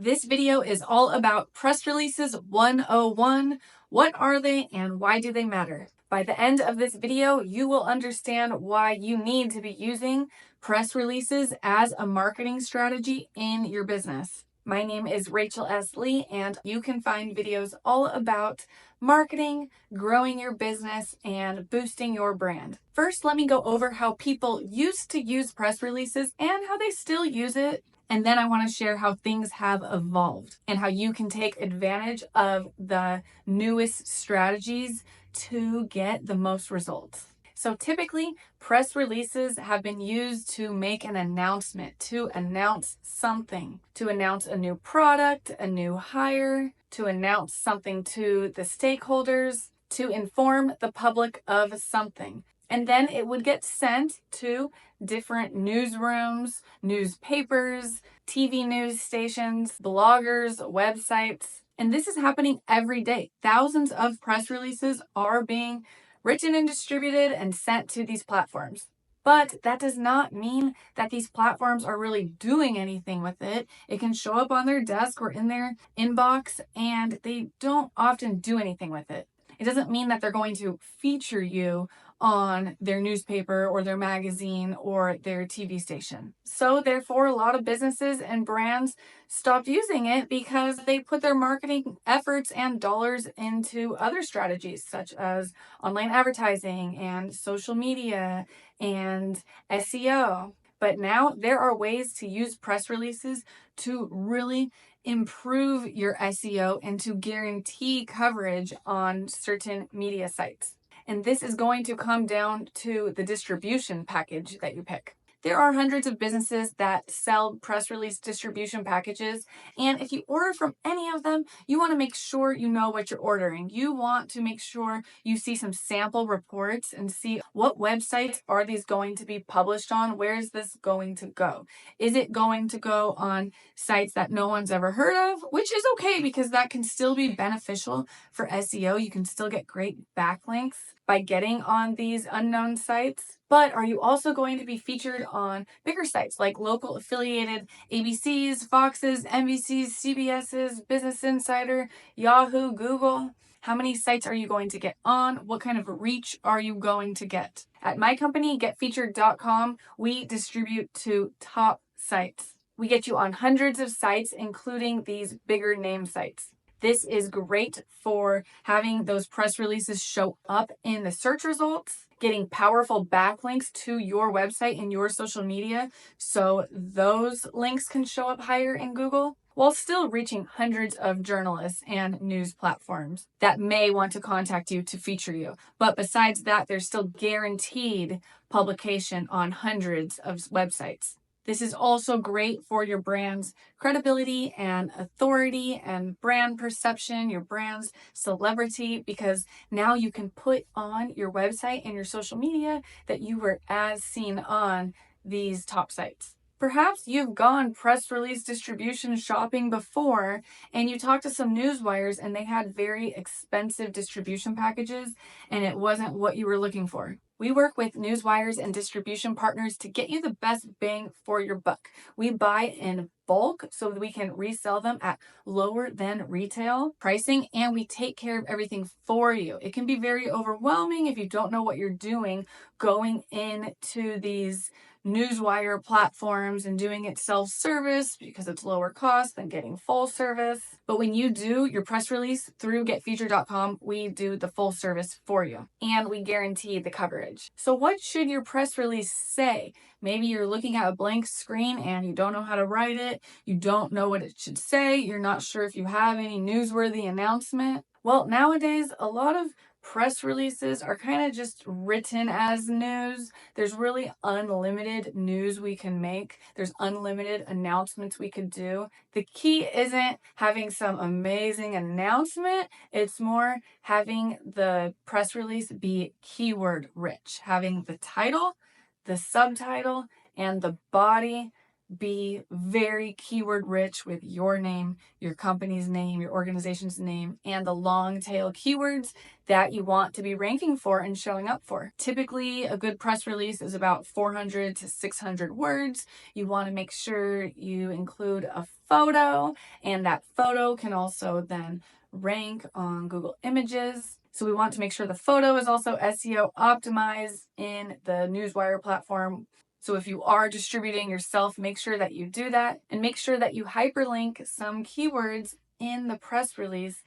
This video is all about press releases 101. What are they and why do they matter? By the end of this video, you will understand why you need to be using press releases as a marketing strategy in your business. My name is Rachel S. Lee, and you can find videos all about marketing, growing your business, and boosting your brand. First, let me go over how people used to use press releases and how they still use it. And then I want to share how things have evolved and how you can take advantage of the newest strategies to get the most results. So typically, press releases have been used to make an announcement, to announce something, to announce a new product, a new hire, to announce something to the stakeholders, to inform the public of something. And then it would get sent to different newsrooms, newspapers, TV news stations, bloggers, websites. And this is happening every day. Thousands of press releases are being written and distributed and sent to these platforms. But that does not mean that these platforms are really doing anything with it. It can show up on their desk or in their inbox, and they don't often do anything with it. It doesn't mean that they're going to feature you on their newspaper or their magazine or their TV station. So therefore, a lot of businesses and brands stopped using it because they put their marketing efforts and dollars into other strategies such as online advertising and social media and SEO. But now there are ways to use press releases to really improve your SEO and to guarantee coverage on certain media sites. And this is going to come down to the distribution package that you pick. There are hundreds of businesses that sell press release distribution packages, and if you order from any of them, you want to make sure you know what you're ordering. You want to make sure you see some sample reports and see what websites are these going to be published on? Where is this going to go? Is it going to go on sites that no one's ever heard of? Which is okay because that can still be beneficial for SEO. You can still get great backlinks by getting on these unknown sites. But are you also going to be featured on bigger sites like local affiliated ABCs, Foxes, NBCs, CBSs, Business Insider, Yahoo, Google? How many sites are you going to get on? What kind of reach are you going to get? At my company, getfeatured.com, we distribute to top sites. We get you on hundreds of sites, including these bigger name sites. This is great for having those press releases show up in the search results, getting powerful backlinks to your website and your social media so those links can show up higher in Google, while still reaching hundreds of journalists and news platforms that may want to contact you to feature you. But besides that, there's still guaranteed publication on hundreds of websites. This is also great for your brand's credibility and authority and brand perception, your brand's celebrity, because now you can put on your website and your social media that you were as seen on these top sites. Perhaps you've gone press release distribution shopping before and you talked to some news wires and they had very expensive distribution packages and it wasn't what you were looking for. We work with news wires and distribution partners to get you the best bang for your buck. We buy in bulk so that we can resell them at lower than retail pricing, and we take care of everything for you. It can be very overwhelming if you don't know what you're doing going into these newswire platforms and doing it self-service because it's lower cost than getting full service. But when you do your press release through getfeatured.com, we do the full service for you and we guarantee the coverage. So what should your press release say? Maybe you're looking at a blank screen and you don't know how to write it. You don't know what it should say. You're not sure if you have any newsworthy announcement. Well, nowadays, a lot of press releases are kind of just written as news. There's really unlimited news we can make. There's unlimited announcements we could do. The key isn't having some amazing announcement. It's more having the press release be keyword rich, having the title, the subtitle, and the body be very keyword rich with your name, your company's name, your organization's name, and the long tail keywords that you want to be ranking for and showing up for. Typically, a good press release is about 400 to 600 words. You want to make sure you include a photo, and that photo can also then rank on Google Images. So we want to make sure the photo is also SEO optimized in the Newswire platform. So if you are distributing yourself, make sure that you do that, and make sure that you hyperlink some keywords in the press release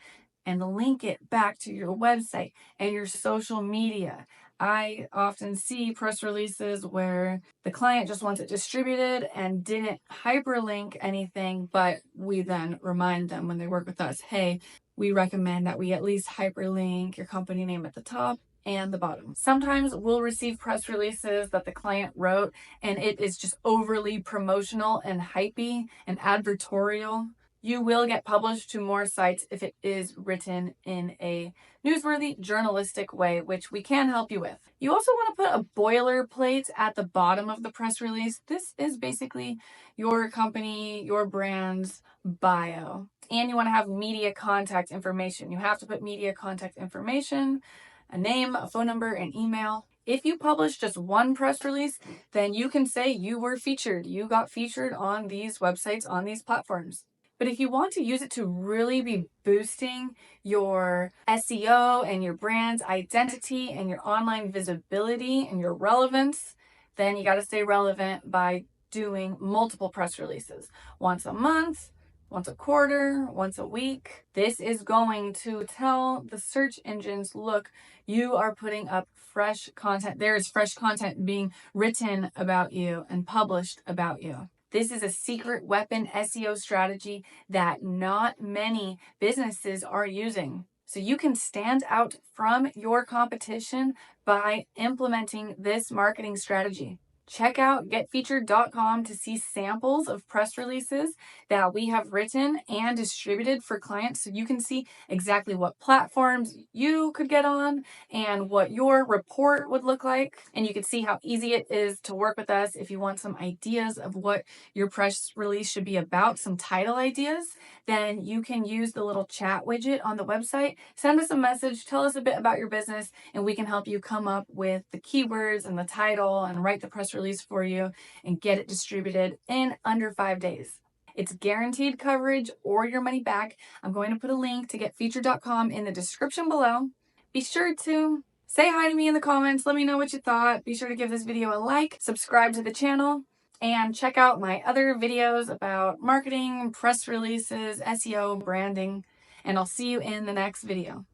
and link it back to your website and your social media. I often see press releases where the client just wants it distributed and didn't hyperlink anything, but we then remind them when they work with us, hey, we recommend that we at least hyperlink your company name at the top and the bottom. Sometimes we'll receive press releases that the client wrote and it is just overly promotional and hypey and advertorial. You will get published to more sites if it is written in a newsworthy, journalistic way, which we can help you with. You also want to put a boilerplate at the bottom of the press release. This is basically your company, your brand's bio. And you want to have media contact information. You have to put media contact information, a name, a phone number, an email. If you publish just one press release, then you can say you were featured. You got featured on these websites, on these platforms. But if you want to use it to really be boosting your SEO and your brand's identity and your online visibility and your relevance, then you got to stay relevant by doing multiple press releases once a month, once a quarter, once a week. This is going to tell the search engines, look, you are putting up fresh content. There is fresh content being written about you and published about you. This is a secret weapon SEO strategy that not many businesses are using. So you can stand out from your competition by implementing this marketing strategy. Check out getfeatured.com to see samples of press releases that we have written and distributed for clients so you can see exactly what platforms you could get on and what your report would look like. And you can see how easy it is to work with us if you want some ideas of what your press release should be about, some title ideas, then you can use the little chat widget on the website. Send us a message, tell us a bit about your business, and we can help you come up with the keywords and the title and write the press release for you and get it distributed in under 5 days. It's guaranteed coverage or your money back. I'm going to put a link to getfeatured.com in the description below. Be sure to say hi to me in the comments. Let me know what you thought. Be sure to give this video a like, subscribe to the channel, and check out my other videos about marketing, press releases, SEO, branding, and I'll see you in the next video.